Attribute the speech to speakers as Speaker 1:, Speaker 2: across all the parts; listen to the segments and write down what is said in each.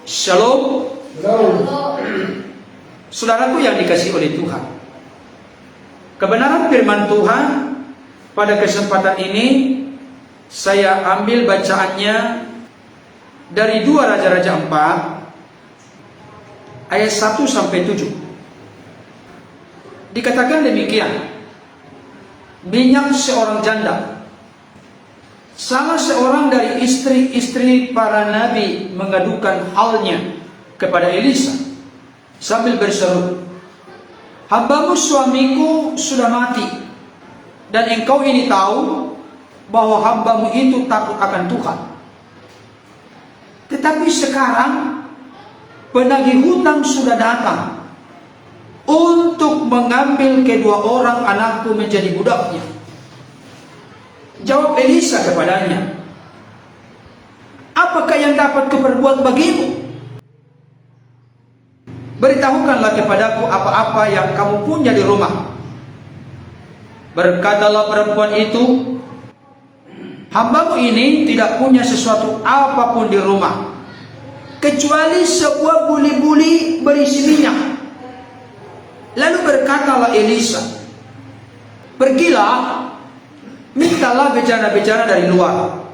Speaker 1: Shalom. Saudaraku yang dikasihi oleh Tuhan, kebenaran firman Tuhan pada kesempatan ini saya ambil bacaannya dari 2 Raja-Raja 4 ayat 1 sampai 7. Dikatakan demikian, minyak seorang janda. Salah seorang dari istri-istri para nabi mengadukan halnya kepada Elisa sambil berseru, "Hambamu suamiku sudah mati, dan engkau ini tahu bahwa hambamu itu takut akan Tuhan. Tetapi sekarang penagih hutang sudah datang untuk mengambil kedua orang anakku menjadi budaknya." Jawab Elisa kepadanya, "Apakah yang dapat kuperbuat bagimu? Beritahukanlah kepadaku apa-apa yang kamu punya di rumah." Berkatalah perempuan itu, "Hambamu ini tidak punya sesuatu apapun di rumah, kecuali sebuah buli-buli berisi minyak." Lalu berkatalah Elisa, "Pergilah, mintalah bejana-bejana dari luar,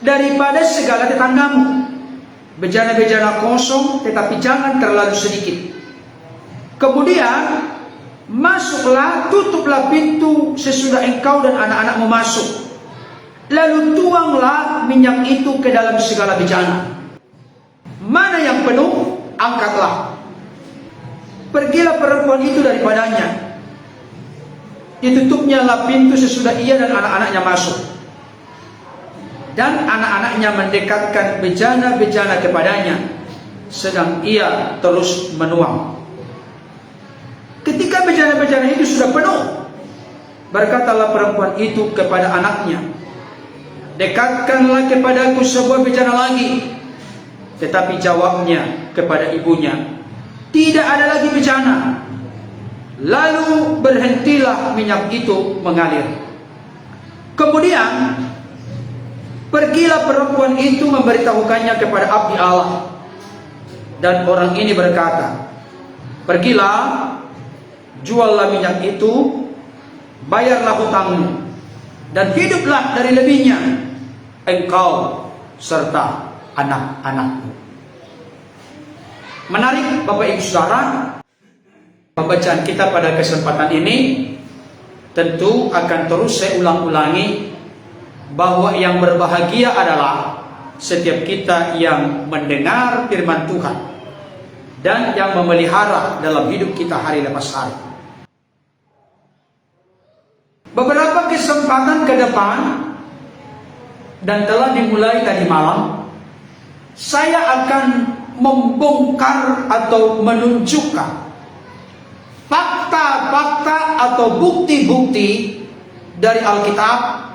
Speaker 1: daripada segala tetanggamu, bejana-bejana kosong, tetapi jangan terlalu sedikit. Kemudian masuklah, tutuplah pintu sesudah engkau dan anak-anakmu masuk. Lalu tuanglah minyak itu ke dalam segala bejana. Mana yang penuh, angkatlah." Pergilah perempuan itu daripadanya. Ditutupnya lah pintu sesudah ia dan anak-anaknya masuk. Dan anak-anaknya mendekatkan bejana-bejana kepadanya, sedang ia terus menuang. Ketika bejana-bejana itu sudah penuh, berkatalah perempuan itu kepada anaknya, "Dekatkanlah kepadaku sebuah bejana lagi." Tetapi jawabnya kepada ibunya, "Tidak ada lagi bejana." Lalu berhentilah minyak itu mengalir. Kemudian pergilah perempuan itu memberitahukannya kepada abdi Allah. Dan orang ini berkata, "Pergilah, juallah minyak itu, bayarlah hutangmu, dan hiduplah dari lebihnya, engkau serta anak-anakmu." Menarik Bapak Ibu Saudara, pembacaan kita pada kesempatan ini tentu akan terus saya ulang-ulangi bahwa yang berbahagia adalah setiap kita yang mendengar firman Tuhan dan yang memelihara dalam hidup kita hari lepas hari. Beberapa kesempatan ke depan dan telah dimulai tadi malam, saya akan membongkar atau menunjukkan fakta-fakta atau bukti-bukti dari Alkitab.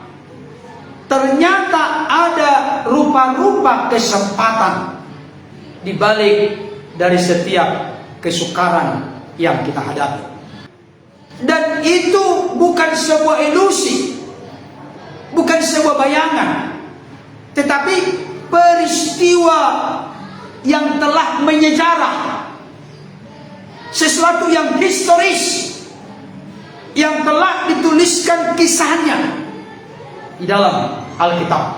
Speaker 1: Ternyata ada rupa-rupa kesempatan di balik dari setiap kesukaran yang kita hadapi. Dan itu bukan sebuah ilusi, bukan sebuah bayangan, tetapi peristiwa yang telah menyejarah, sesuatu yang historis yang telah dituliskan kisahnya di dalam Alkitab.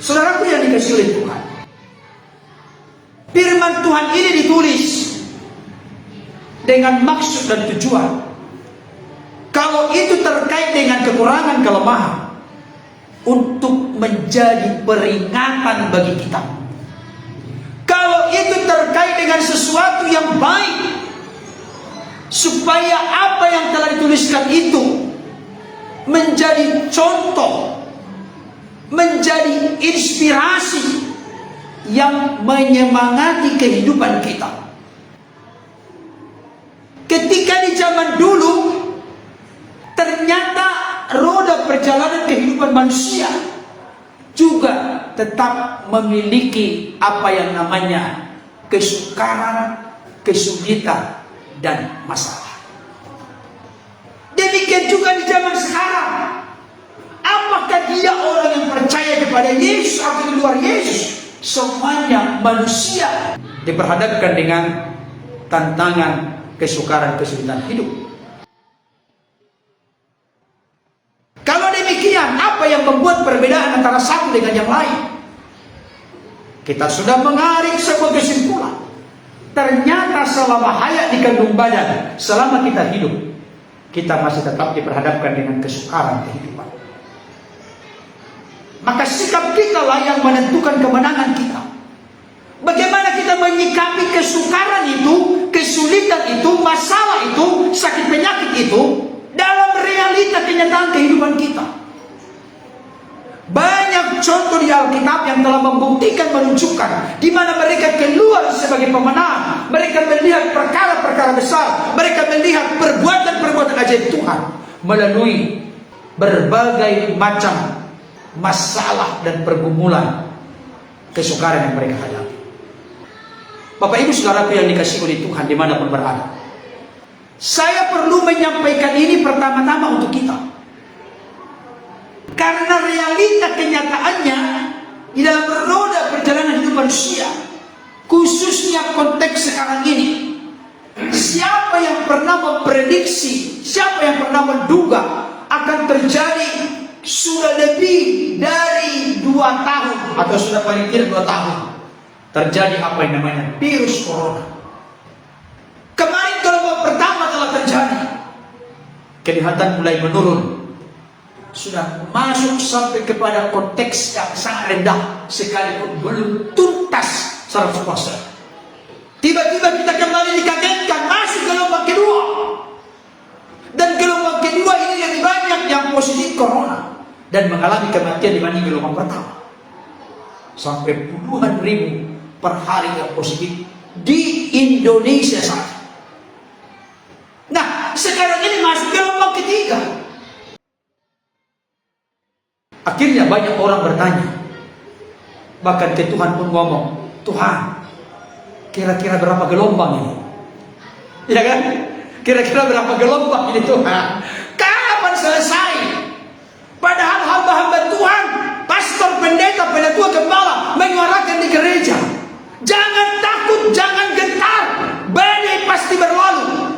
Speaker 1: Saudaraku yang dikasihi oleh Tuhan, firman Tuhan ini ditulis dengan maksud dan tujuan. Kalau itu terkait dengan kekurangan, kelemahan, untuk menjadi peringatan bagi kita. Kalau itu terkait dengan sesuatu yang baik, supaya apa yang telah dituliskan itu menjadi contoh, menjadi inspirasi yang menyemangati kehidupan kita. Ketika di zaman dulu, ternyata roda perjalanan kehidupan manusia juga tetap memiliki apa yang namanya kesukaran, kesulitan, dan masalah. Demikian juga di zaman sekarang. Apakah dia orang yang percaya kepada Yesus atau di luar Yesus? semuanya manusia diperhadapkan dengan tantangan, kesukaran, kesulitan hidup. Kalau demikian, apa yang membuat perbedaan antara satu dengan yang lain? Kita sudah menarik sebuah kesimpulan. Ternyata selama hayat di kandung badan, selama kita hidup, kita masih tetap diperhadapkan dengan kesukaran kehidupan. Maka sikap kita lah yang menentukan kemenangan kita. Bagaimana kita menyikapi kesukaran itu, kesulitan itu, masalah itu, sakit penyakit itu dalam realita kenyataan kehidupan kita. Banyak contoh di Alkitab yang telah membuktikan, menunjukkan di mana mereka keluar sebagai pemenang. Mereka melihat perkara-perkara besar, mereka melihat perbuatan-perbuatan ajaib Tuhan melalui berbagai macam masalah dan pergumulan, kesukaran yang mereka hadapi. Bapak Ibu Saudaraku yang dikasihi oleh Tuhan dimanapun berada, saya perlu menyampaikan ini pertama-tama untuk kita, karena realita kenyataannya di dalam roda perjalanan hidup manusia, khususnya konteks sekarang ini, siapa yang pernah memprediksi, siapa yang pernah menduga akan terjadi sudah lebih dari 2 tahun atau sudah paling tidak 2 tahun terjadi apa yang namanya virus corona. Kemarin gelombang pertama telah terjadi, kelihatan mulai menurun, sudah masuk sampai kepada konteks yang sangat rendah, sekalipun belum tuntas 100%. Tiba-tiba kita kembali dikagetkan masuk gelombang kedua, dan gelombang kedua ini lebih banyak yang positif corona dan mengalami kematian dibanding gelombang pertama. Sampai puluhan ribu per hari yang positif di Indonesia saja. Nah, sekarang ini masuk gelombang ketiga. Akhirnya banyak orang bertanya, bahkan ke Tuhan pun ngomong, Tuhan, kira-kira berapa gelombang ini? Ya kan? Kira-kira berapa gelombang ini Tuhan? Kapan selesai? Padahal hamba-hamba Tuhan, pastor, pendeta, penatua, gembala menyuarakan di gereja, jangan takut, jangan gentar, badai pasti berlalu.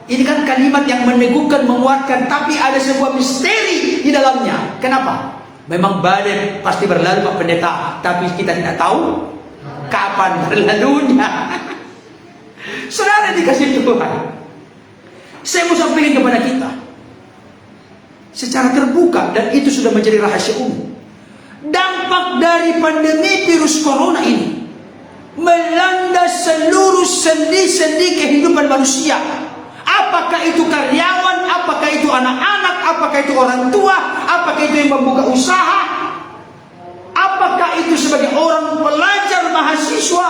Speaker 1: Ini kan kalimat yang meneguhkan, menguatkan, tapi ada sebuah misteri di dalamnya. Kenapa? Memang badai pasti berlalu Pak Pendeta, tapi kita tidak tahu kapan berlalunya. Saudara dikasih Tuhan, saya mau sampaikan kepada kita secara terbuka, dan itu sudah menjadi rahasia umum. Dampak dari pandemi virus corona ini melanda seluruh sendi-sendi kehidupan manusia. Apakah itu karyawan, apakah itu anak-anak, apakah itu orang tua, apakah itu yang membuka usaha, apakah itu sebagai orang pelajar, mahasiswa,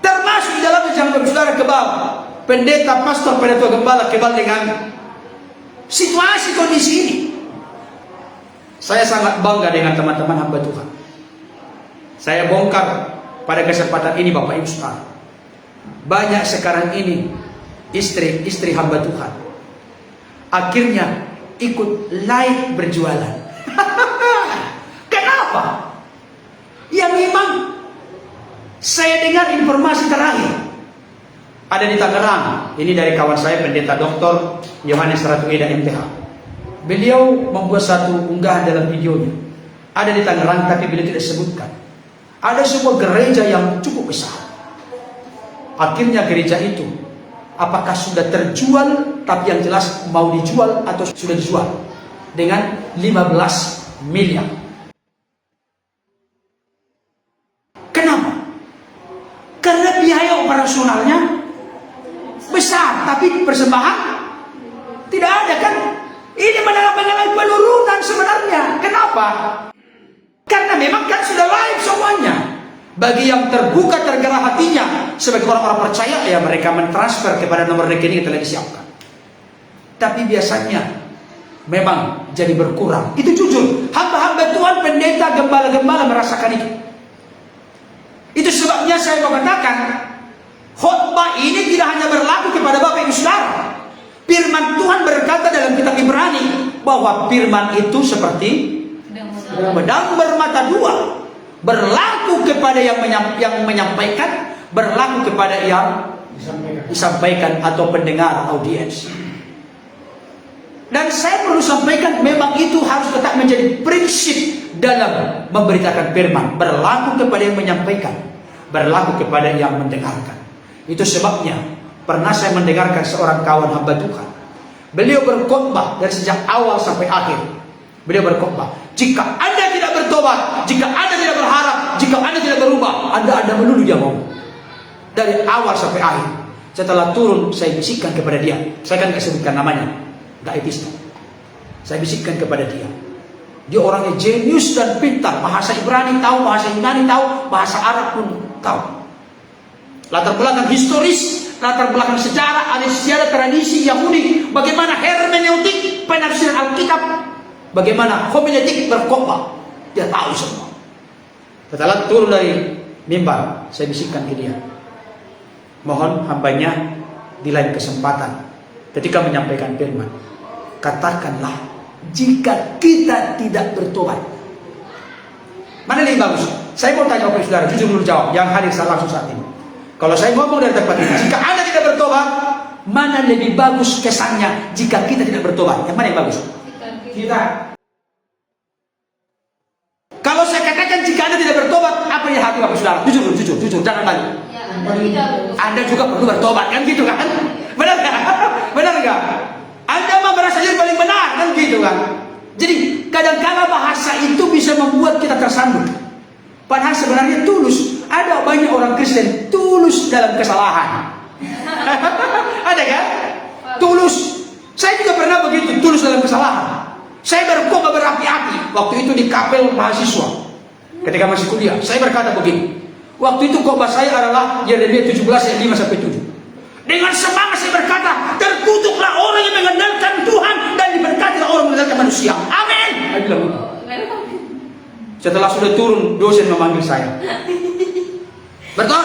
Speaker 1: termasuk di dalamnya jangan saudara kebal, pendeta, pastor, penatua, gembala kebal dengan situasi kondisi ini. Saya sangat bangga dengan teman-teman hamba Tuhan. Saya bongkar pada kesempatan ini Bapak Ibu Saudara, banyak sekarang ini istri-istri hamba Tuhan akhirnya ikut live berjualan. Kenapa? Ya memang saya dengar informasi terakhir ada di Tangerang. Ini dari kawan saya pendeta Dr. Yohanes Ratu Eda MTH. Beliau membuat satu unggahan dalam videonya. Ada di Tangerang tapi beliau tidak sebutkan. Ada sebuah gereja yang cukup besar. Akhirnya gereja itu apakah sudah terjual, tapi yang jelas mau dijual atau sudah dijual dengan 15 miliar. Kenapa? Karena biaya operasionalnya besar, tapi persembahan tidak ada kan? Ini mengalami penurunan sebenarnya. Kenapa? Karena memang kan sudah live semuanya. Bagi yang terbuka, tergerak hatinya sebagai orang-orang percaya, ya mereka mentransfer kepada nomor rekening yang telah disiapkan. Tapi biasanya memang jadi berkurang. Itu jujur. Hamba-hamba Tuhan, pendeta, gembala-gembala merasakan itu. Itu sebabnya saya mau katakan, khotbah ini tidak hanya berlaku kepada Bapak Ibu Saudara. Firman Tuhan berkata dalam kitab Ibrani bahwa firman itu seperti pedang bermata dua, berlaku kepada yang menyampaikan, berlaku kepada yang disampaikan atau pendengar audiens. Dan saya perlu sampaikan, memang itu harus tetap menjadi prinsip dalam memberitakan firman. Berlaku kepada yang menyampaikan, berlaku kepada yang mendengarkan. Itu sebabnya pernah saya mendengarkan seorang kawan hamba Tuhan. Beliau berkhotbah dari sejak awal sampai akhir. Beliau berkhotbah, jika Anda tidak bertobat, jika Anda tidak berharap, jika Anda tidak berubah, Anda melulu dia ngomong. Dari awal sampai akhir. Setelah turun, saya bisikkan kepada dia. Saya kan gak sebutkan namanya, gak etis. Saya bisikkan kepada dia. Dia orangnya jenius dan pintar. Bahasa Ibrani tahu, bahasa Yunani tahu, bahasa Arab pun tahu. Latar belakang historis, latar belakang sejarah, ada sejarah tradisi Yahudi. Bagaimana hermeneutik, penafsiran Alkitab, bagaimana homiletik berkhotbah. Dia tahu semua. Setelah turun dari mimbar, saya bisikkan ke dia. Mohon hambanya di lain kesempatan ketika menyampaikan firman, katakanlah jika kita tidak bertobat. Mana lebih bagus? Saya mau tanya kepada saudara, jujur dulu jawab. Yang hadir langsung saat ini. Kalau saya ngomong dari tempat ini, jika Anda tidak bertobat, mana lebih bagus kesannya jika kita tidak bertobat? Yang mana yang bagus? Kita. Kalau saya katakan jika Anda tidak bertobat, apa yang hati Bapak saudara? Jujur, jangan malu. Anda juga perlu bertobat, kan gitu kan? Benar nggak? Benar nggak? Anda mah merasa diri paling benar, kan gitu kan? Jadi kadang-kadang bahasa itu bisa membuat kita tersandung. Padahal sebenarnya tulus. Ada banyak orang Kristen tulus dalam kesalahan. Ada kan? Tulus. Saya juga pernah begitu, tulus dalam kesalahan. Saya berkhotbah berapi-api waktu itu di kapel mahasiswa. Ketika masih kuliah, saya berkata begini. Waktu itu khotbah saya adalah Yeremia 17 ayat 5-7. Dengan semangat saya berkata, terkutuklah orang yang mengandalkan Tuhan dan diberkatilah orang yang mengandalkan manusia. Amin. Setelah sudah turun, dosen memanggil saya. Betul?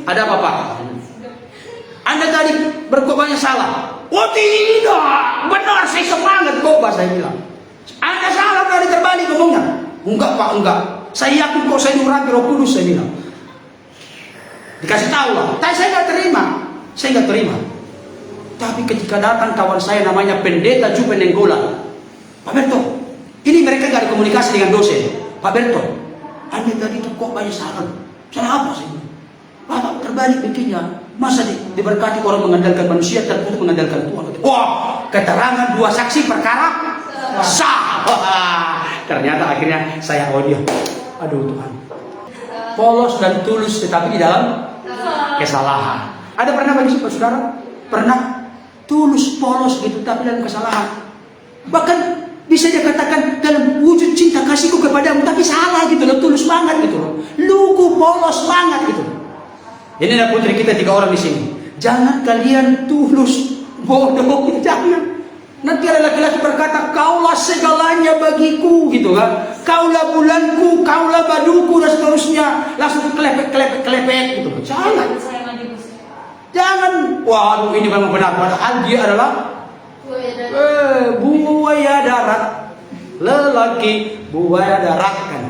Speaker 1: Ada apa Pak? Anda tadi berkhotbahnya salah. Oh tidak, benar, saya semangat khotbah, saya bilang. Anda salah tadi, terbalik ngomongnya. Enggak Pak, enggak. Saya yakin kok saya diurapi Roh Kudus, saya bilang. Dikasih tahu lah, tapi saya nggak terima. Tapi ketika datang kawan saya namanya Pendeta Juven Nenggolan, Pak Berto, ini mereka nggak ada komunikasi dengan dosen. Pak Berto, Anda tadi itu kok banyak salah. Salah apa sih? Bapak terbalik bikinnya. Masa diberkati orang mengandalkan manusia, terputus mengandalkan Tuhan. Wah, keterangan dua saksi perkara sah. Ternyata akhirnya saya dia. Aduh Tuhan. Polos dan tulus tetapi di dalam kesalahan. Ada pernah bagi saudara? Pernah tulus polos gitu tapi dalam kesalahan. Bahkan bisa dikatakan dalam wujud cinta kasihku kepadamu tapi salah gitu loh, tulus banget gitu loh. Lugu polos banget gitu. Ini adalah putri kita 3 orang di sini. Jangan kalian tulus bodoh, jangan. Nanti ada laki-laki berkata, kaulah segalanya bagiku, gitu kan? Kaulah bulanku, kaulah baduku, dan seterusnya. Langsung kelepek, gitu. Jangan. Waduh, ini memang benar. Padahal dia adalah buaya darat. Lelaki buaya darat kan.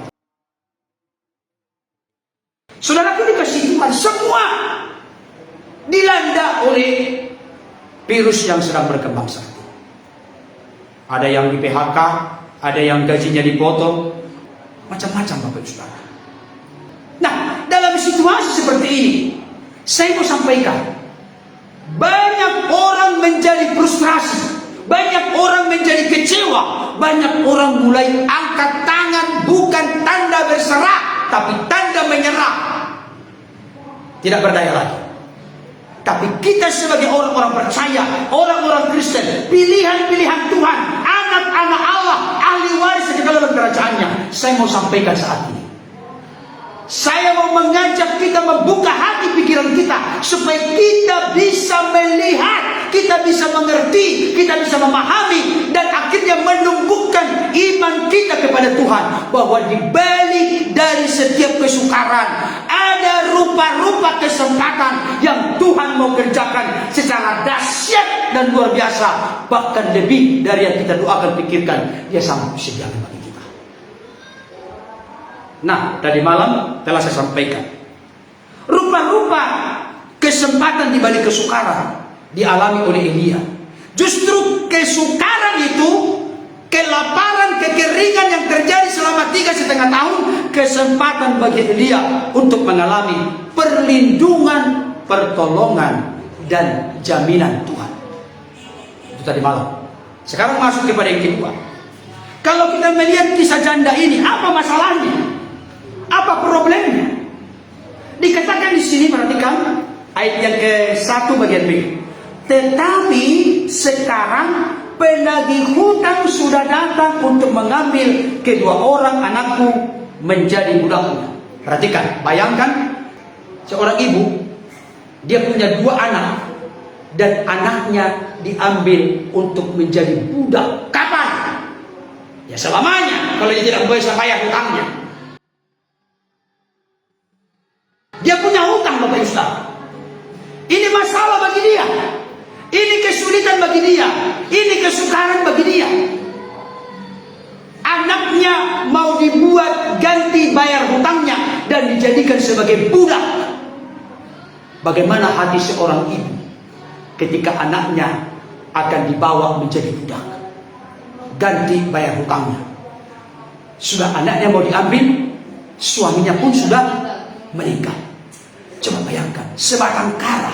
Speaker 1: Saudaraku dikasih Tuhan, semua dilanda oleh virus yang sedang berkembang saat ini. Ada yang di PHK, ada yang gajinya dipotong, macam-macam Bapak Ibu Saudara. Nah, dalam situasi seperti ini, saya mau sampaikan, banyak orang menjadi frustrasi, banyak orang menjadi kecewa, banyak orang mulai angkat tangan, bukan tanda berserah, tapi tanda menyerah. Tidak berdaya lagi. Tapi kita sebagai orang-orang percaya, orang-orang Kristen, pilihan-pilihan Tuhan, anak-anak Allah, ahli waris ke dalam kerajaannya, saya mau sampaikan saat ini. Saya mau mengajak kita membuka hati pikiran kita supaya kita bisa melihat, kita bisa mengerti, kita bisa memahami, dan akhirnya menumbuhkan iman kita kepada Tuhan, bahwa di balik dari setiap kesukaran ada rupa-rupa kesempatan yang Tuhan mau kerjakan secara dahsyat dan luar biasa, bahkan lebih dari yang kita doakan pikirkan. Dia sangat disediakan bagi kita. Nah, tadi malam telah saya sampaikan. Rupa-rupa kesempatan di balik kesukaran dialami oleh Elia. Justru kesukaran itu, kelaparan, kekeringan yang terjadi selama 3,5 tahun, kesempatan bagi Elia untuk mengalami perlindungan, pertolongan, dan jaminan Tuhan. Itu tadi malam. Sekarang masuk kepada yang kedua. Kalau kita melihat kisah janda ini, apa masalahnya? Apa problemnya? Dikatakan di sini, perhatikan ayat yang ke-1 bagian B. Tetapi sekarang penagih hutang sudah datang untuk mengambil kedua orang anakku menjadi budaknya. Perhatikan, bayangkan seorang ibu, dia punya 2 anak dan anaknya diambil untuk menjadi budak. Kapan? Ya selamanya, kalau dia tidak bisa bayar hutangnya. Dia punya hutang, Bapak Ibu Saudara. Ini masalah bagi dia. Ini kesulitan bagi dia. Ini kesukaran bagi dia. Anaknya mau dibuat ganti bayar hutangnya dan dijadikan sebagai budak. Bagaimana hati seorang ibu ketika anaknya akan dibawa menjadi budak, ganti bayar hutangnya? Sudah anaknya mau diambil, suaminya pun sudah meninggal. Coba bayangkan, sebatang kara.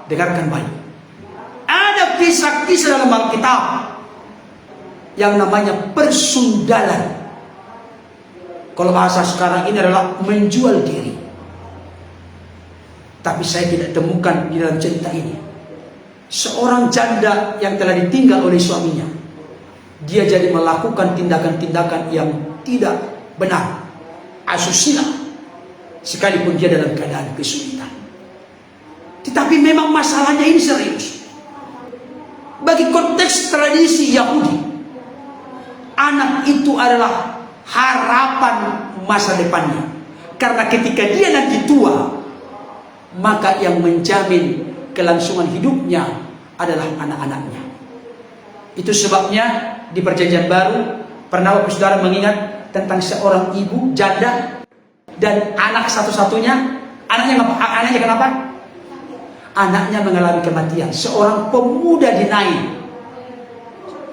Speaker 1: Dengarkan baik. Ada kisah-kisah dalam Alkitab yang namanya persundalan. Kalau bahasa sekarang ini adalah menjual diri. Tapi saya tidak temukan di dalam cerita ini seorang janda yang telah ditinggal oleh suaminya, dia jadi melakukan tindakan-tindakan yang tidak benar, asusila, sekalipun dia dalam keadaan kesulitan. Tetapi memang masalahnya ini serius. Bagi konteks tradisi Yahudi, anak itu adalah harapan masa depannya. Karena ketika dia nanti tua, maka yang menjamin kelangsungan hidupnya adalah anak-anaknya. Itu sebabnya di Perjanjian Baru pernah Bapak Saudara mengingat tentang seorang ibu janda dan anak satu-satunya. Anaknya kenapa? Anaknya mengalami kematian. Seorang pemuda di Nain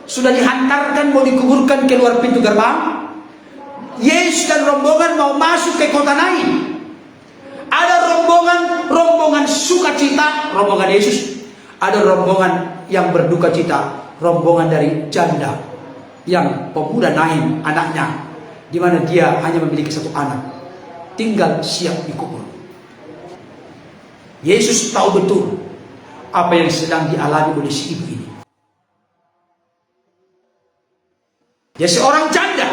Speaker 1: sudah dihantarkan, mau dikuburkan keluar pintu gerbang. Yesus dan rombongan mau masuk ke kota Nain. Ada rombongan sukacita, rombongan Yesus. Ada rombongan yang berduka cita, rombongan dari janda yang pemuda Nain, anaknya, di mana dia hanya memiliki 1 anak, tinggal siap dikubur. Yesus tahu betul apa yang sedang dialami oleh si ibu ini. Dia seorang janda,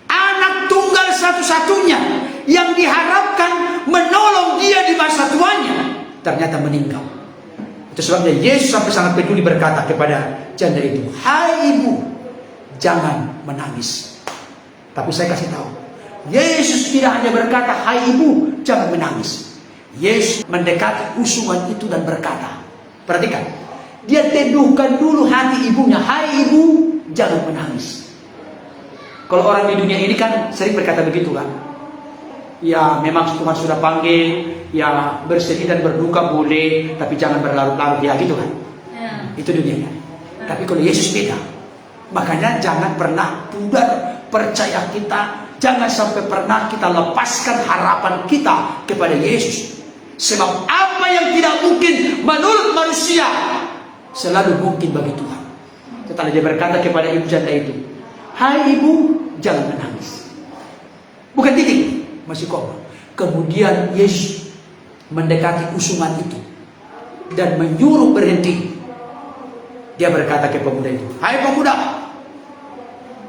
Speaker 1: anak tunggal satu-satunya yang diharapkan menolong dia di masa tuanya, ternyata meninggal. Itu sebabnya Yesus sampai sangat peduli berkata kepada janda itu, "Hai ibu, jangan menangis." Tapi saya kasih tahu, Yesus tidak hanya berkata, "Hai ibu, jangan menangis." Yesus mendekati usungan itu dan berkata, perhatikan, dia teduhkan dulu hati ibunya. "Hai ibu, jangan menangis." Kalau orang di dunia ini kan sering berkata begitu kan. Ya memang Tuhan sudah panggil, ya bersedih dan berduka boleh, tapi jangan berlarut-larut, ya gitu kan. Itu dunianya. Tapi kalau Yesus beda. Makanya jangan pernah pudar percaya kita. Jangan sampai pernah kita lepaskan harapan kita kepada Yesus. Sebab apa yang tidak mungkin menurut manusia selalu mungkin bagi Tuhan. Setelah dia berkata kepada ibu janda itu, "Hai ibu, jangan menangis." Bukan titik, masih koma. Kemudian Yesus mendekati usungan itu dan menyuruh berhenti. Dia berkata ke pemuda itu, "Hai pemuda,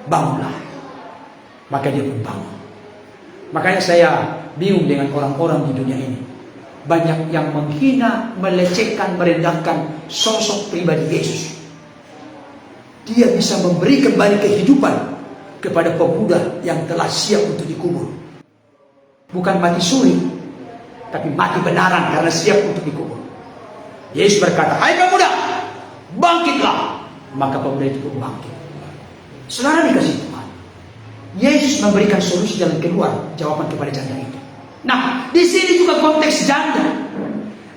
Speaker 1: bangunlah." Maka dia pun bangun. Makanya saya bingung dengan orang-orang di dunia ini. Banyak yang menghina, melecehkan, merendahkan sosok pribadi Yesus. Dia bisa memberi kembali kehidupan kepada pemuda yang telah siap untuk dikubur. Bukan mati suri, tapi mati benaran karena siap untuk dikubur. Yesus berkata, "Hai pemuda, bangkitlah." Maka pemuda itu pun bangkit. Saudara dikasih Tuhan, Yesus memberikan solusi jalan keluar, jawaban kepada janda itu. Nah, di sini juga konteks janda.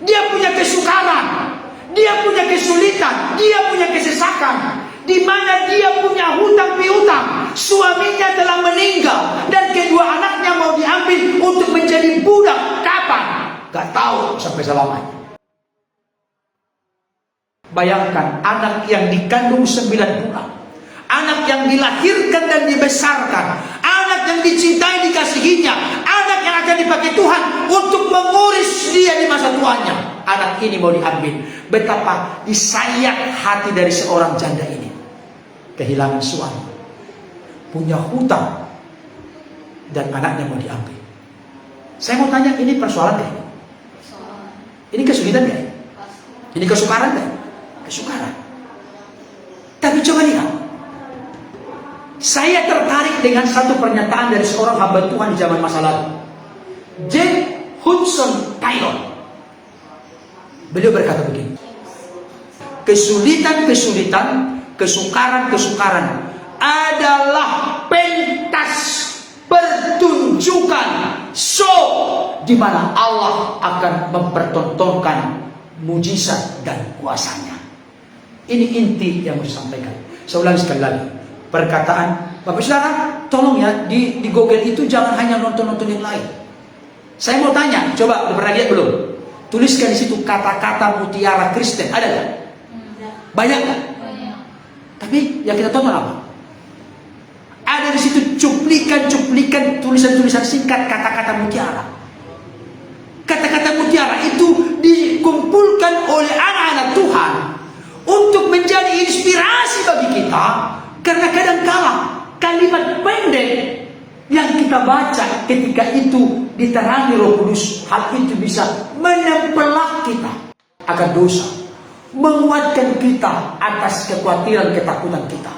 Speaker 1: Dia punya kesukaran, dia punya kesulitan, dia punya kesesakan, di mana dia punya hutang piutang. Suaminya telah meninggal dan kedua anaknya mau diambil untuk menjadi budak. Kapan? Gak tahu sampai selamanya. Bayangkan anak yang dikandung 9 bulan, anak yang dilahirkan dan dibesarkan, anak yang dicintai dikasihinya, anak yang akan dipakai Tuhan untuk mengurus dia di masa tuanya. Anak ini mau diambil. Betapa disayang hati dari seorang janda ini. Kehilangan suami, punya hutang, dan anaknya mau diambil. Saya mau tanya, ini persoalan gak ini? Ini kesulitan gak? Ini kesukaran gak? Kesukaran. Tapi coba lihat, saya tertarik dengan satu pernyataan dari seorang hamba Tuhan di zaman masa lalu, James Hudson Taylor. Beliau berkata begini, kesulitan-kesulitan, kesukaran-kesukaran adalah pentas pertunjukan show di mana Allah akan mempertontonkan mujizat dan kuasanya. Ini inti yang mau disampaikan. Saya ulangi sekali lagi, perkataan Bapak Saudara, tolong ya di Google itu jangan hanya nonton-nonton yang lain. Saya mau tanya, coba pernah lihat belum? Tuliskan di situ kata-kata mutiara Kristen, ada nggak? Banyak nggak? Tapi yang kita tonton apa? Ada di situ cuplikan-cuplikan tulisan-tulisan singkat kata-kata mutiara. Kata-kata mutiara itu dikumpulkan oleh anak-anak Tuhan untuk menjadi inspirasi bagi kita, karena kadang-kala kalimat pendek yang kita baca ketika itu diterangi Roh Kudus, hal itu bisa menempelak kita akan dosa, menguatkan kita atas kekhawatiran, ketakutan kita.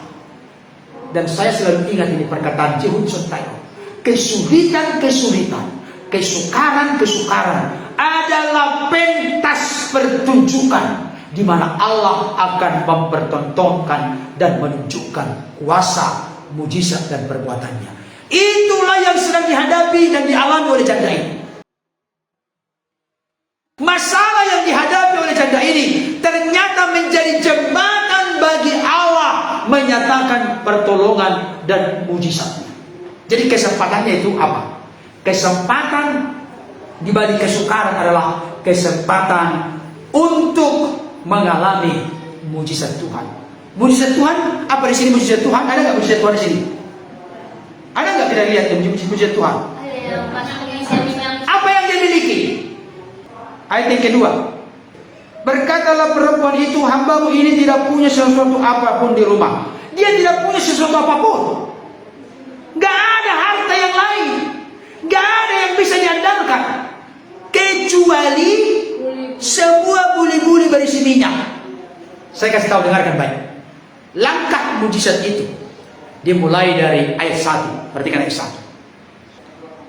Speaker 1: Dan saya selalu ingat ini perkataan Hudson Taylor, kesulitan-kesulitan, kesukaran-kesukaran adalah pentas pertunjukan di mana Allah akan mempertontonkan dan menunjukkan kuasa, mujizat dan perbuatannya. Itulah yang sedang dihadapi dan dialami oleh janda ini. Masalah yang dihadapi oleh janda ini ternyata menjadi jembatan bagi Allah menyatakan pertolongan dan mujizatnya. Jadi kesempatannya itu apa? Kesempatan di balik kesukaran adalah kesempatan untuk mengalami mujizat Tuhan. Mujizat Tuhan apa di sini? Mujizat Tuhan ada nggak? Mujizat Tuhan di sini ada nggak? Kita lihat mujizat Tuhan. Apa yang dia miliki? Ayat yang kedua, berkatalah perempuan itu, hambamu ini tidak punya sesuatu apapun di rumah. Dia tidak punya sesuatu apapun. Gak ada harta yang lain, gak ada yang bisa diandalkan kecuali sebuah buli-buli berisi minyak. Saya kasih tahu, dengarkan baik. Langkah mujizat itu dimulai dari ayat 1. Perhatikan ayat 1.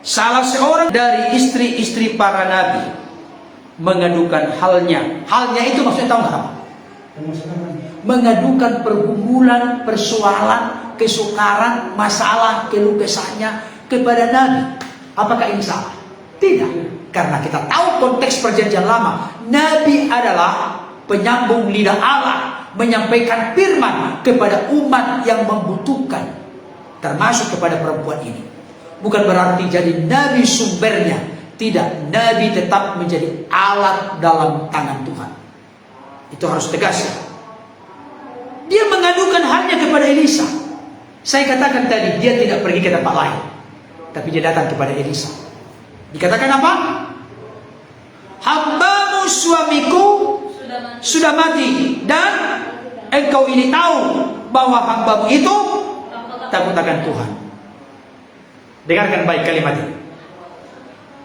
Speaker 1: Salah seorang dari istri-istri para nabi mengadukan halnya. Halnya itu maksudnya tahu nggak apa? Mengadukan pergumulan, persoalan, kesukaran, masalah, keluh kesahnya kepada Nabi. Apakah ini salah? Tidak. Karena kita tahu konteks perjanjian lama. Nabi adalah penyambung lidah Allah, menyampaikan firman kepada umat yang membutuhkan, termasuk kepada perempuan ini. Bukan berarti jadi Nabi sumbernya. Tidak, Nabi tetap menjadi alat dalam tangan Tuhan. Itu harus tegas. Dia mengadukan halnya kepada Elisa. Saya katakan tadi, dia tidak pergi ke tempat lain, tapi dia datang kepada Elisa. Dikatakan apa? Hambamu suamiku sudah mati, dan engkau ini tahu bahwa hambamu itu takut akan Tuhan. Dengarkan baik kalimat ini.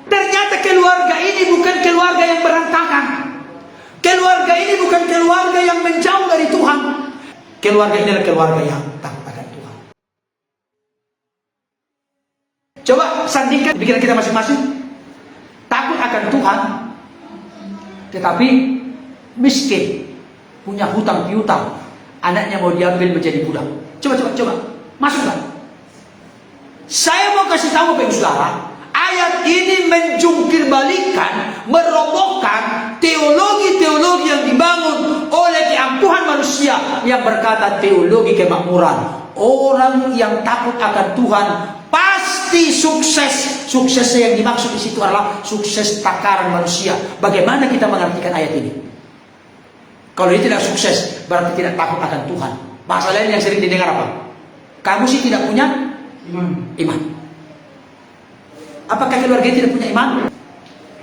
Speaker 1: Ternyata keluarga ini bukan keluarga yang berantakan. Keluarga ini bukan keluarga yang menjauh dari Tuhan. Keluarga ini adalah keluarga yang takut akan Tuhan. Coba sandingkan di pikiran kita masing-masing. Takut akan Tuhan, tetapi miskin, punya hutang piutang, anaknya mau diambil menjadi budak. Coba masuk kan? Saya mau kasih tahu Bapak Ibu Saudara, ayat ini menjungkir balikan, merobohkan teologi-teologi yang dibangun oleh keangkuhan manusia yang berkata teologi kemakmuran. Orang yang takut akan Tuhan pasti sukses. Suksesnya yang dimaksud di situ adalah sukses takaran manusia. Bagaimana kita mengartikan ayat ini? Kalau dia tidak sukses, berarti tidak takut akan Tuhan. Bahasa lain yang sering didengar apa? Kamu sih tidak punya iman. Apakah keluarga tidak punya iman?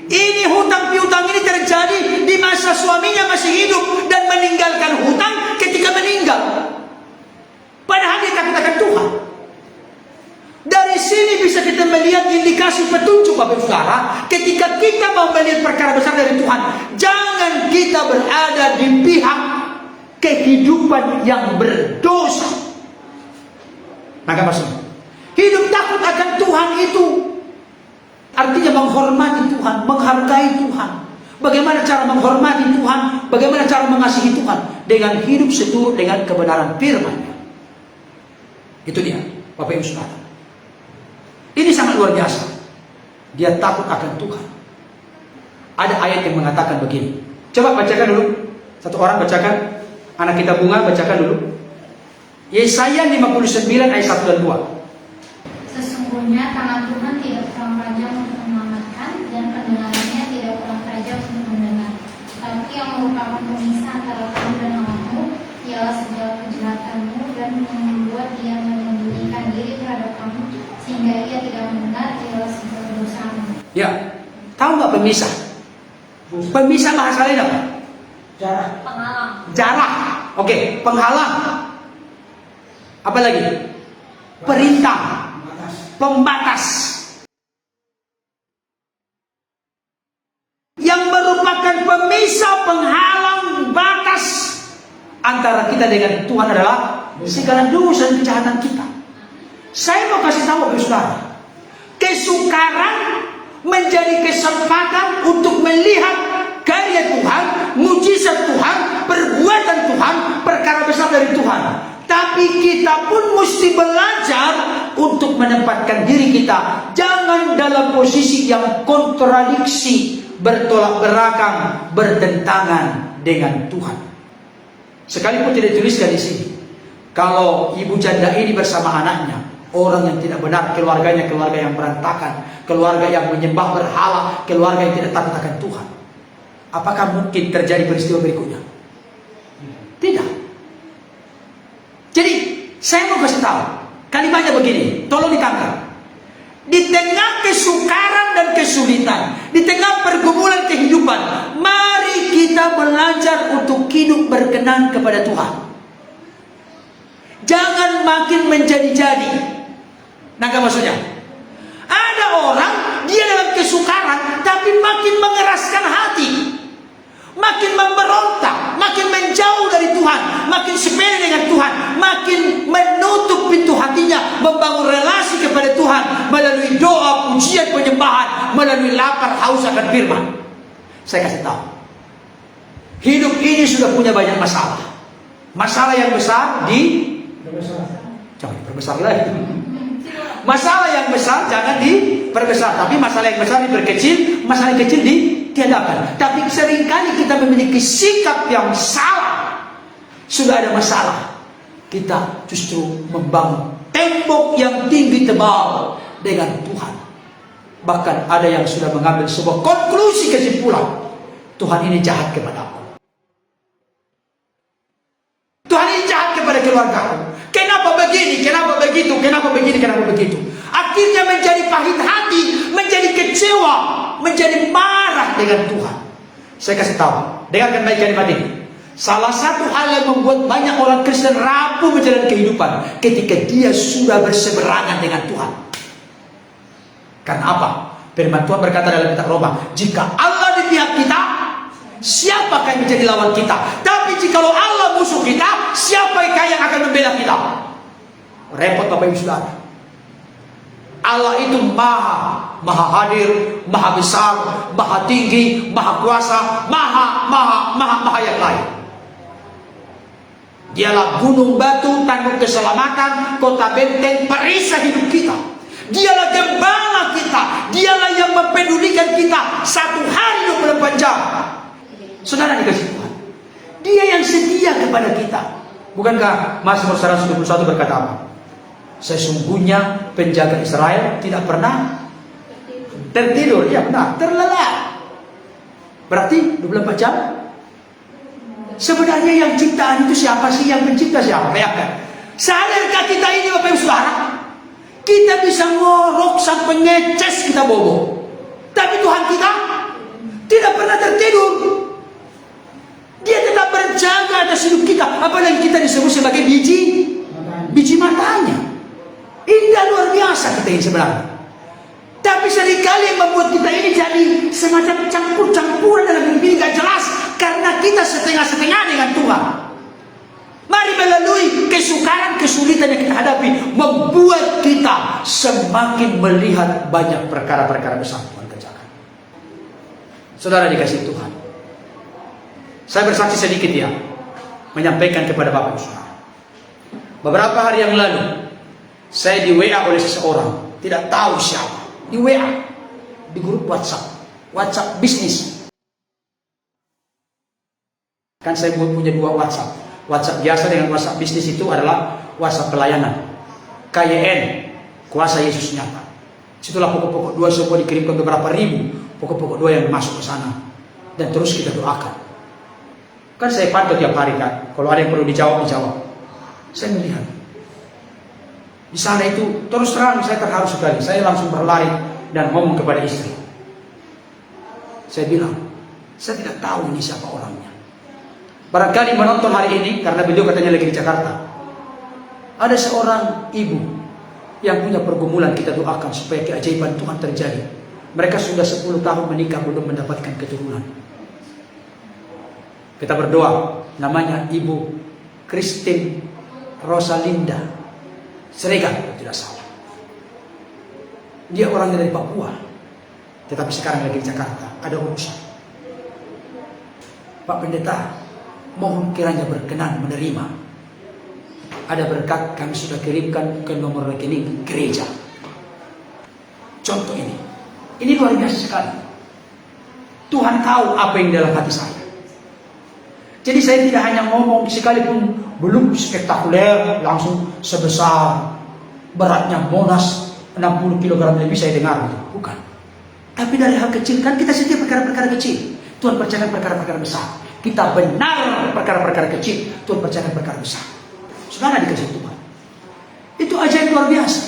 Speaker 1: Ini hutang piutang ini terjadi di masa suaminya masih hidup dan meninggalkan hutang ketika meninggal. Padahal dia takut akan Tuhan. Dari sini bisa kita melihat indikasi petunjuk Bapak Ibu Saudara, ketika kita mau melihat perkara besar dari Tuhan, jangan kita berada di pihak kehidupan yang berdosa. Maka maksudnya, hidup takut akan Tuhan itu artinya menghormati Tuhan, menghargai Tuhan. Bagaimana cara menghormati Tuhan? Bagaimana cara mengasihi Tuhan? Dengan hidup seturut dengan kebenaran firman-Nya. Itu dia, Bapak Ibu Saudara. Ini sangat luar biasa. Dia takut akan Tuhan. Ada ayat yang mengatakan begini. Coba bacakan dulu. Satu orang bacakan. Anak kita Bunga bacakan dulu. Yesaya 59 ayat 1 dan 2.
Speaker 2: Sesungguhnya tangan Tuhan tidak kurang tajam untuk menyelamatkan, dan pendengarannya tidak kurang tajam untuk mendengar. Tapi yang merupakan pemisah antara kamu dan Allahmu ialah segala kejahatanmu, dan membuat dia menyembunyikan diri terhadap kamu, sehingga ia tidak mendengar ialah segala dosamu. Ya, tahu nggak pemisah? Pemisah bahasa lain apa?
Speaker 3: Jarak.
Speaker 2: Penghalang.
Speaker 1: Jarak. Oke, penghalang. Apa lagi? Perintah. Pembatas. Yang merupakan pemisah, penghalang, batas antara kita dengan Tuhan adalah segala dosa dan kejahatan kita. Saya mau kasih tahu Bapak Saudara, kesukaran menjadi kesempatan untuk melihat karya Tuhan, mujizat Tuhan, perbuatan Tuhan, perkara besar dari Tuhan. Tapi kita pun mesti belajar untuk menempatkan diri kita. Jangan dalam posisi yang kontradiksi, bertolak belakang, bertentangan dengan Tuhan. Sekalipun tidak dituliskan di sini, kalau ibu janda ini bersama anaknya, orang yang tidak benar, keluarganya keluarga yang berantakan, keluarga yang menyembah berhala, keluarga yang tidak takut akan Tuhan. Apakah mungkin terjadi peristiwa berikutnya? Tidak. Jadi saya mau kasih tahu, kalimatnya begini, tolong ditangkap. Di tengah kesukaran dan kesulitan, di tengah pergumulan kehidupan, mari kita belajar untuk hidup berkenan kepada Tuhan. Jangan makin menjadi-jadi. Nah, maksudnya, ada orang dia dalam kesukaran tapi makin mengeraskan hati, makin memberontak, makin menjauh dari Tuhan, makin sepele dengan Tuhan, makin menutup pintu hatinya, membangun relasi kepada Tuhan melalui doa, pujian, penyembahan, melalui lapar haus akan firman. Saya kasih tahu, hidup ini sudah punya banyak masalah. Masalah yang besar jangan diperbesar lagi. Masalah yang besar jangan diperbesar, tapi masalah yang besar diperkecil, masalah yang kecil ditiadakan. Tapi seringkali kita memiliki sikap yang salah. Sudah ada masalah, kita justru membangun tembok yang tinggi tebal dengan Tuhan. Bahkan ada yang sudah mengambil sebuah konklusi, kesimpulan, Tuhan ini jahat kepada aku, Tuhan ini jahat kepada keluargaku. Kenapa begini, kenapa begitu, kenapa begini, kenapa begitu. Akhirnya menjadi pahit hati, menjadi kecewa, menjadi marah dengan Tuhan. Saya kasih tahu, dengarkan baik kalimat ini. Salah satu hal yang membuat banyak orang Kristen rapuh menjalani kehidupan, ketika dia sudah berseberangan dengan Tuhan. Karena apa? Firman Tuhan berkata dalam kitab Roma, jika Allah di pihak kita, siapakah yang menjadi lawan kita? Tapi jikalau Allah musuh kita, siapakah yang akan membela kita? Repot Bapak Ibu Saudara. Allah itu maha hadir, maha besar, maha tinggi, maha kuasa, maha yang lain. Dialah gunung batu, tanggung keselamatan, kota benteng, perisai hidup kita. Dialah gembala kita. Dialah yang mempedulikan kita satu hari 24 jam. Saudara dikasih Tuhan, Dia yang setia kepada kita. Bukankah Mazmur 121 berkata apa? Sesungguhnya penjaga Israel tidak pernah tertidur. Ya benar, terlelap. Berarti 24 jam. Sebenarnya yang ciptaan itu siapa sih? Yang pencipta siapa? Bayangkan. Sadarkah kita ini Bapak Ibu Saudara? Kita bisa ngorok sampai ngeces kita bobo. Tapi Tuhan kita tidak pernah tertidur. Dia tetap berjaga atas hidup kita. Apalagi kita disebut sebagai biji matanya. Indah luar biasa kita ini sebenarnya. Tapi seringkali yang membuat kita ini jadi semacam campur-campuran dalam hidup ini gak jelas. Karena kita setengah-setengah dengan Tuhan. Mari melalui kesukaran, kesulitan yang kita hadapi, membuat kita semakin melihat banyak perkara-perkara besar Tuhan kerjakan. Saudara dikasih Tuhan, saya bersaksi sedikit ya, menyampaikan kepada Bapak Ibu Saudara. Beberapa hari yang lalu, saya di WA oleh seseorang, tidak tahu siapa, di WA, di grup WhatsApp bisnis. Kan saya punya 2 WhatsApp. WhatsApp biasa dengan WhatsApp bisnis itu adalah WhatsApp pelayanan. KYN, kuasa Yesus nyata. Situlah pokok-pokok doa semua dikirimkan beberapa ribu pokok-pokok doa yang masuk ke sana. Dan terus kita doakan. Kan saya pantau tiap hari kan. Kalau ada yang perlu dijawab. Saya melihat. Di sana itu terus terang saya terharu sekali. Saya langsung berlari dan ngomong kepada istri. Saya bilang, saya tidak tahu ini siapa orangnya. Barangkali menonton hari ini karena beliau katanya lagi di Jakarta. Ada seorang ibu yang punya pergumulan, kita doakan supaya keajaiban Tuhan terjadi. Mereka sudah 10 tahun menikah belum mendapatkan keturunan. Kita berdoa, namanya Ibu Christine Rosalinda Siregar, tidak salah. Dia orangnya dari Papua, tetapi sekarang lagi di Jakarta, ada urusan. Pak Pendeta, mohon kiranya berkenan menerima. Ada berkat kami sudah kirimkan ke nomor rekening gereja. Contoh ini. Ini luar biasa sekali. Tuhan tahu apa yang dalam hati saya. Jadi saya tidak hanya ngomong sekalipun belum spektakuler langsung sebesar beratnya Monas 60 kg lebih saya dengar. Bukan. Tapi dari hal kecil kan kita setiap perkara-perkara kecil. Tuhan percayakan perkara-perkara besar. Kita benar perkara-perkara kecil, Tuhan percayakan perkara besar. Saudara dikasih Tuhan. Itu ajaib luar biasa.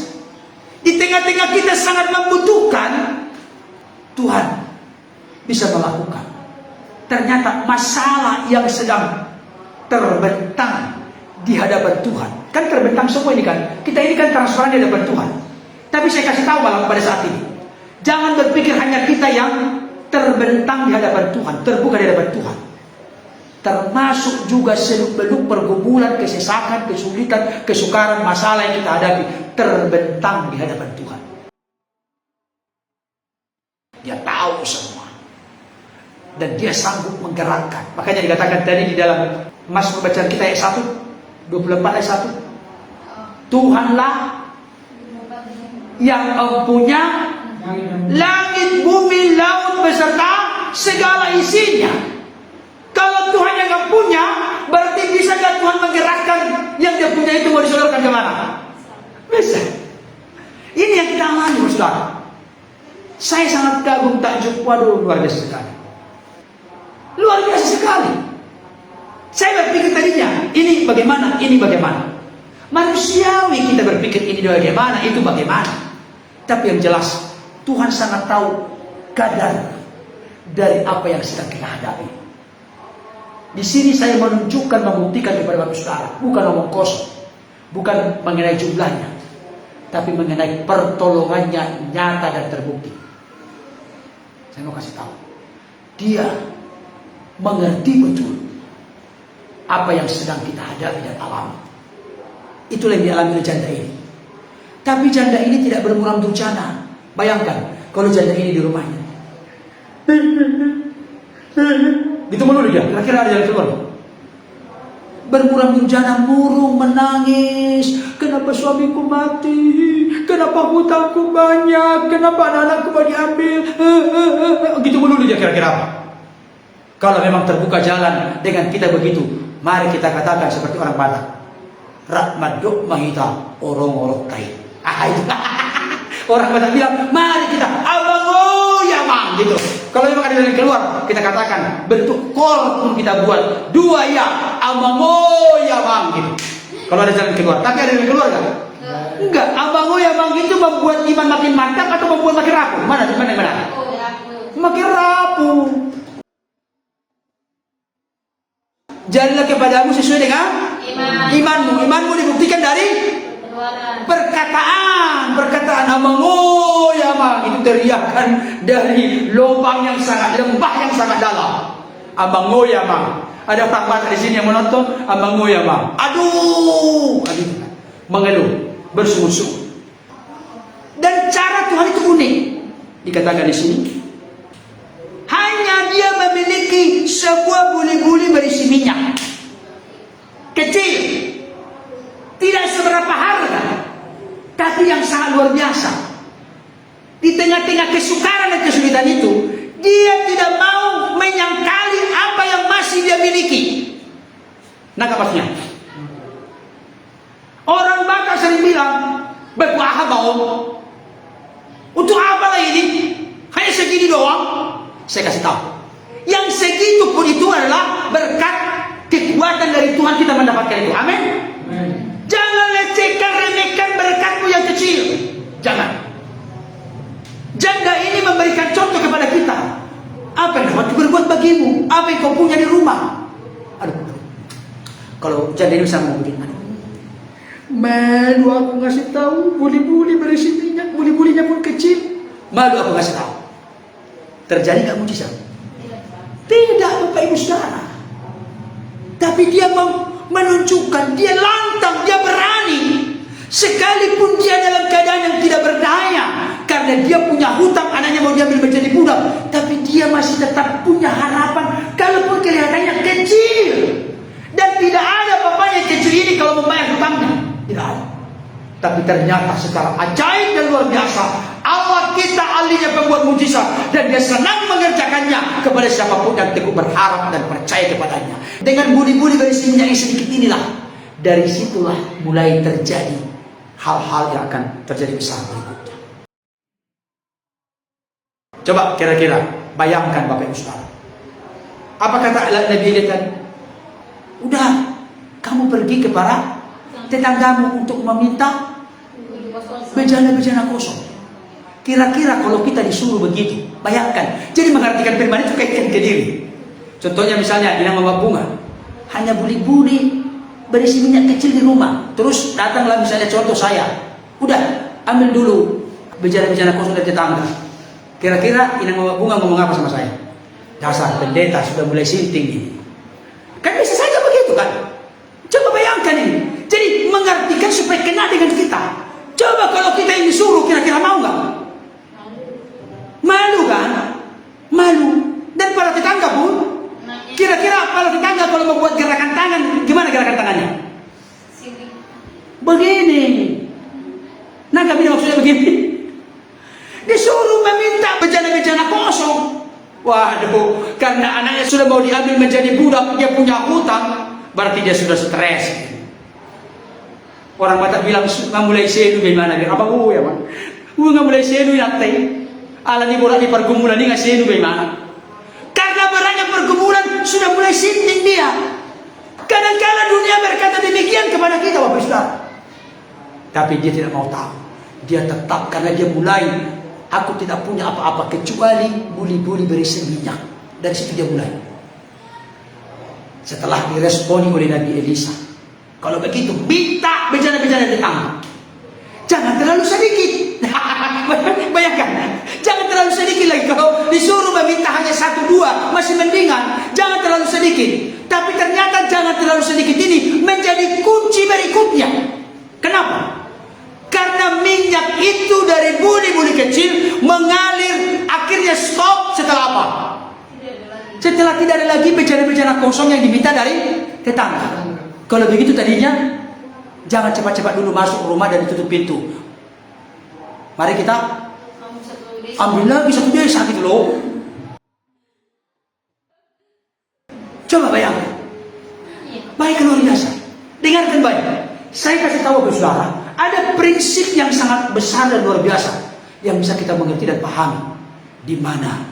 Speaker 1: Di tengah-tengah kita sangat membutuhkan, Tuhan bisa melakukan. Ternyata masalah yang sedang terbentang di hadapan Tuhan. Kan terbentang semua ini kan. Kita ini kan transparan di hadapan Tuhan. Tapi saya kasih tahu malam pada saat ini. Jangan berpikir hanya kita yang terbentang di hadapan Tuhan, terbuka di hadapan Tuhan. Termasuk juga seluk-beluk pergumulan, kesesakan, kesulitan, kesukaran, masalah yang kita hadapi terbentang di hadapan Tuhan. Dia tahu semua dan dia sanggup menggerakkan. Makanya dikatakan tadi di dalam Mazmur bacaan kita ayat 1, 24 ayat 1, Tuhanlah yang mempunyai langit, bumi, laut beserta segala isinya. Kalau Tuhan yang gak punya, berarti bisa gak Tuhan menggerakkan yang dia punya itu mau disalurkan kemana? Bisa. Ini yang kita alami, saudara. Saya sangat kagum, takjub, waduh luar biasa sekali. Luar biasa sekali. Saya berpikir tadinya, ini bagaimana, ini bagaimana. Manusiawi kita berpikir ini bagaimana, itu bagaimana. Tapi yang jelas, Tuhan sangat tahu kadar dari apa yang sedang kita hadapi. Di sini saya menunjukkan, membuktikan kepada Bapak Saudara, bukan omong kosong, bukan mengenai jumlahnya, tapi mengenai pertolongannya nyata dan terbukti. Saya mau kasih tahu, Dia mengerti betul apa yang sedang kita hadapi dan alami. Itulah yang dialami oleh janda ini. Tapi janda ini tidak bermuram durjana. Bayangkan kalau janda ini di rumahnya, gitu melulu dia, kira-kira ada yang keluar. bermuram hujana, murung menangis. Kenapa suamiku mati? Kenapa hutangku banyak? Kenapa anak-anakku mau diambil? Gitu melulu dia kira-kira apa? Kalau memang terbuka jalan dengan kita begitu, mari kita katakan seperti orang Batak. Rahmat dok mahita orang-orang tai. Itu. Orang Batak bilang, mari kita abang ya mang gitu. Kalau memang ada jalan keluar, kita katakan bentuk kor pun kita buat 2 ya abang ya mang gitu. Kalau ada jalan keluar, tapi ada jalan keluar kan? Enggak, abang ya mang itu membuat iman makin mantap atau membuat makin rapuh? Mana yang benar? Makin rapuh. Jadilah kepadamu sesuai dengan imanmu. Imanmu dibuktikan dari perkataan abang ya mang itu teriakan dari lubang yang sangat lembah yang sangat dalam. Abang ya mang. Ada orang di sini yang menonton abang ya mang. Aduh, mengeluh, bersungut-sungut. Dan cara Tuhan itu unik. Dikatakan di sini, hanya dia memiliki sebuah buli-buli berisi minyak kecil, tidak seberapa harga, tapi yang sangat luar biasa. Di tengah-tengah kesukaran dan kesulitan itu, dia tidak mau menyangkali apa yang masih dia miliki. Nah, maksudnya orang Batak sering bilang, "Berkuah mau untuk apa lah ini? Hanya segini doang." Saya kasih tahu, yang segitu pun itu adalah berkat kekuatan dari Tuhan kita mendapatkan itu. Amin. Jangan lecehkan, remehkan berkatmu yang kecil. Jangan. Janda ini memberikan contoh kepada kita. Apa yang dapat berbuat bagimu? Apa yang kau punya di rumah? Aduh. Kalau janda ini bisa ngomong begini, malu aku ngasih tahu, buli-buli berisi minyak, buli-bulinya pun kecil. Malu aku ngasih tahu. Terjadi nggak mujizat? Tidak, Bapak Ibu Saudara. Tapi dia menunjukkan, dia lantang, dia berani. Sekalipun dia dalam keadaan yang tidak berdaya, karena dia punya hutang, anaknya mau diambil menjadi budak, tapi dia masih tetap punya harapan, kalaupun kelihatannya kecil. Dan tidak ada bapaknya kecil ini kalau membayar hutangnya. Tidak ada. Tapi ternyata secara ajaib dan luar biasa, Allah kita ahlinya pembuat mujizat, dan dia senang mengerjakannya kepada siapapun yang teguh berharap dan percaya kepadanya. Dengan budi-budi berisi minyak yang sedikit inilah, dari situlah mulai terjadi hal-hal yang akan terjadi besar berikutnya. Coba kira-kira bayangkan Bapak Ibu Saudara, apa kata Nabi tadi? Udah, kamu pergi ke para tetanggamu untuk meminta bejana-bejana kosong. Kira-kira kalau kita disuruh begitu, bayangkan. Jadi mengartikan firman itu kaitkan ke diri. Contohnya misalnya yang membawa bunga, hanya buli-buli berisi minyak kecil di rumah. Terus datanglah misalnya contoh saya, udah ambil dulu bejana-bejana kosong dari tetangga. Kira-kira yang membawa bunga ngomong apa sama saya? Dasar pendeta sudah mulai sinting ini. Kan bisa saja begitu kan? Coba bayangkan ini. Jadi mengartikan supaya kena dengan kita. Coba kalau kita yang disuruh, kira-kira mau nggak? Malu kan? Malu. Dan para tetangga pun, kira-kira para tetangga kalau membuat gerakan tangan, gimana gerakan tangannya? Begini. Nah, kami maksudnya begini. Disuruh meminta bejana-bejana kosong. Waduh, karena anaknya sudah mau diambil menjadi budak, dia punya hutang, berarti dia sudah stres. Orang Batak bilang nggak mulai senu bagaimana? Apa ya bang? Nggak mulai senu nanti. Alani borak di pergumulan ini nggak senu bagaimana? Karena beranjak pergumulan sudah mulai sinting dia. Kadang-kadang dunia berkata demikian kepada kita, Bapak Saudara. Tapi dia tidak mau tahu. Dia tetap karena dia mulai. Aku tidak punya apa-apa kecuali buli-buli berisi minyak. Dari situ dia mulai. Setelah diresponi oleh Nabi Elisa, kalau begitu minta bejana-bejana tetangga. Jangan terlalu sedikit. Bayangkan, jangan terlalu sedikit lagi. Kalau disuruh meminta hanya 1-2 masih mendingan. Jangan terlalu sedikit. Tapi ternyata jangan terlalu sedikit ini menjadi kunci berikutnya. Kenapa? Karena minyak itu dari buli-buli kecil mengalir, akhirnya stop setelah apa? Setelah tidak ada lagi bejana-bejana kosong yang diminta dari tetangga. Kalau begitu tadinya, jangan cepat-cepat dulu masuk rumah dan ditutup pintu. Mari kita ambil lagi satu desa gitu loh. Coba bayangkan. Baik, luar biasa. Dengarkan baik. Saya kasih tahu ke saudara, ada prinsip yang sangat besar dan luar biasa yang bisa kita mengerti dan pahami. Di mana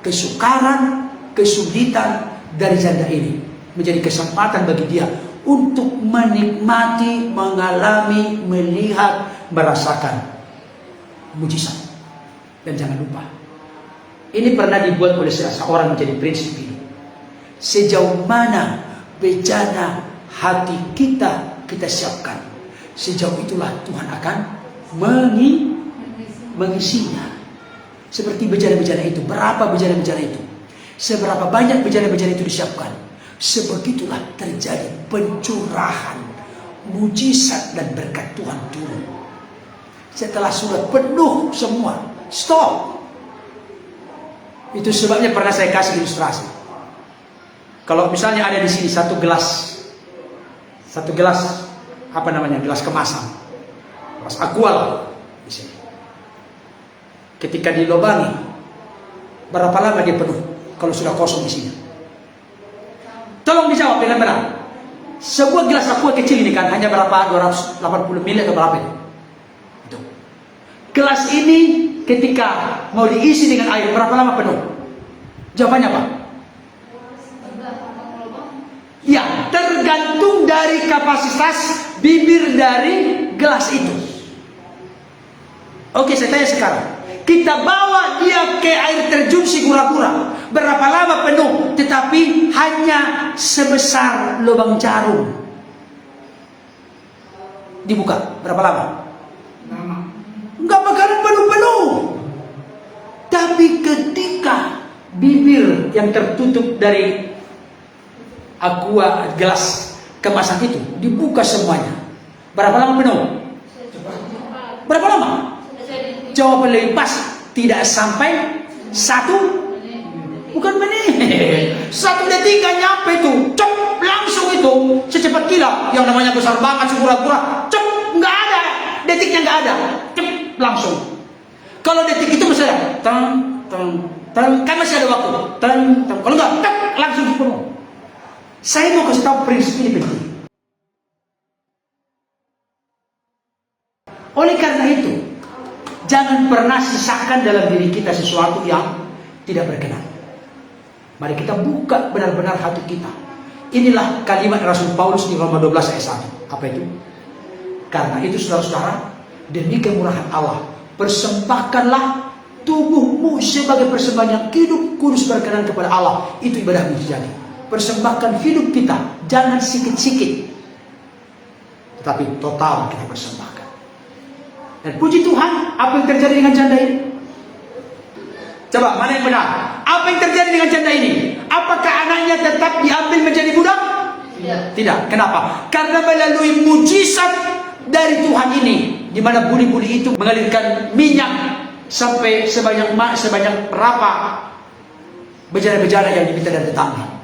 Speaker 1: kesukaran, kesulitan dari janda ini menjadi kesempatan bagi dia untuk menikmati, mengalami, melihat, merasakan mujizat. Dan jangan lupa, ini pernah dibuat oleh seseorang menjadi prinsip ini. Sejauh mana bejana hati kita siapkan, sejauh itulah Tuhan akan mengisinya. Seperti bejana-bejana itu, berapa bejana-bejana itu, seberapa banyak bejana-bejana itu disiapkan, sebegitulah terjadi pencurahan mujizat dan berkat Tuhan turun. Setelah sudah penuh semua, stop. Itu sebabnya pernah saya kasih ilustrasi. Kalau misalnya ada di sini satu gelas apa namanya, gelas kemasan, gelas aqua lah di sini. Ketika dilubangi, berapa lama dia penuh? Kalau sudah kosong di sini, tolong dijawab dengan benar. Sebuah gelas aqua kecil ini kan hanya berapa, 280 ml atau berapa itu? Itu. Gelas ini ketika mau diisi dengan air, berapa lama penuh? Jawabannya apa? Ya, tergantung dari kapasitas bibir dari gelas itu. Oke, saya tanya sekarang. Kita bawa dia ke air terjun Sigura-gura, berapa lama penuh? Tetapi hanya sebesar lubang jarum. Dibuka, berapa lama? Enggak bakalan penuh-penuh. Tapi ketika bibir yang tertutup dari aqua gelas kemasan itu dibuka semuanya, berapa lama penuh? Berapa lama? Jawaban lebih pas, tidak sampai 1 bukan menit, 1 detik gak nyampe itu, cep langsung itu, secepat kilat. Yang namanya besar banget Sigura-gura, cep nggak ada, detiknya nggak ada, cep langsung. Kalau detik itu masih ada, kan masih ada waktu, kalau nggak, cep langsung penuh. Saya mau kasih tahu prinsip ini penting. Oleh karena itu, jangan pernah sisakan dalam diri kita sesuatu yang tidak berkenan. Mari kita buka benar-benar hati kita. Inilah kalimat Rasul Paulus di Roma 12 ayat 1. Apa itu? Karena itu saudara-saudara, demi kemurahan Allah, persembahkanlah tubuhmu sebagai persembahan yang hidup, kudus, berkenan kepada Allah. Itu ibadahmu sejati. Persembahkan hidup kita, jangan sikit-sikit, tetapi total kita persembahkan. Dan puji Tuhan, apa yang terjadi dengan janda ini? Coba, mana yang benar? Apa yang terjadi dengan janda ini? Apakah anaknya tetap diambil menjadi budak? Tidak. Kenapa? Karena melalui mujizat dari Tuhan ini, di mana buli-buli itu mengalirkan minyak sampai sebanyak berapa bejana-bejana yang diminta dari tetangga.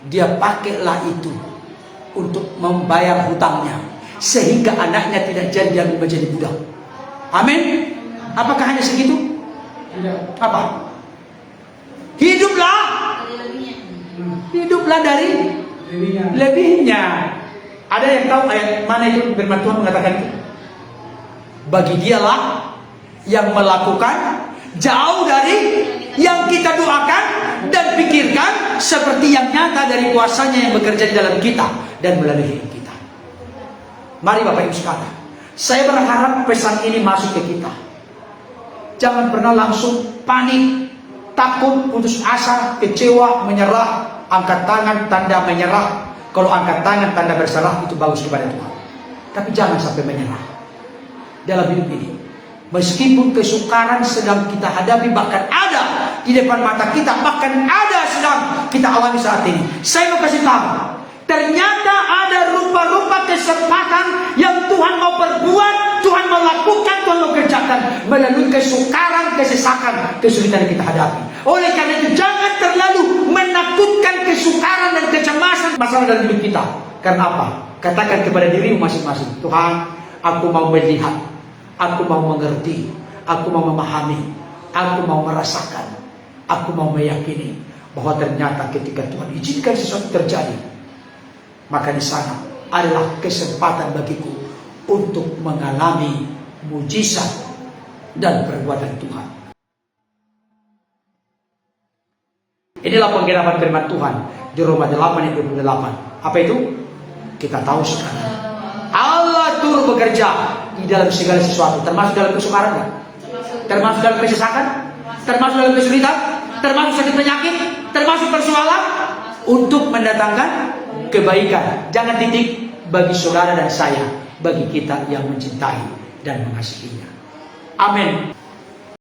Speaker 1: Dia pakailah itu untuk membayar hutangnya, sehingga anaknya tidak jadi diambil menjadi budak. Amin. Apakah hanya segitu? Tidak. Apa? Hiduplah dari lebihnya. Ada yang tahu ayat mana itu firman Tuhan mengatakan itu? Bagi dialah yang melakukan jauh dari yang kita doakan dan pikirkan, seperti yang nyata dari kuasanya yang bekerja di dalam kita dan melalui hidup kita. Mari Bapak Ibu sekalian, saya berharap pesan ini masuk ke kita. Jangan pernah langsung panik, takut, putus asa, kecewa, menyerah. Angkat tangan tanda menyerah. Kalau angkat tangan tanda berserah, itu bagus kepada Tuhan. Tapi jangan sampai menyerah dalam hidup ini. Meskipun kesukaran sedang kita hadapi, bahkan ada di depan mata kita, bahkan ada sedang kita alami saat ini, saya mau kasih tahu, ternyata ada rupa-rupa kesempatan yang Tuhan mau perbuat, Tuhan mau lakukan, Tuhan mau kerjakan melalui kesukaran, kesesakan, kesulitan yang kita hadapi. Oleh karena itu, jangan terlalu menakutkan kesukaran dan kecemasan masalah dalam hidup kita. Karena apa? Katakan kepada dirimu masing-masing, Tuhan, aku mau melihat, aku mau mengerti, aku mau memahami, aku mau merasakan, aku mau meyakini bahwa ternyata ketika Tuhan izinkan sesuatu terjadi, maka di sana adalah kesempatan bagiku untuk mengalami mujizat dan perbuatan Tuhan. Inilah penggerapan firman Tuhan di Roma 8 ayat 28. Apa itu? Kita tahu sekarang Allah turut bekerja di dalam segala sesuatu, termasuk dalam kesukaran enggak? Termasuk dalam kesesakan, termasuk dalam kesulitan, termasuk sakit penyakit, termasuk persoalan, untuk mendatangkan kebaikan. Jangan titik bagi saudara dan saya, bagi kita yang mencintai dan mengasihinya. Amin.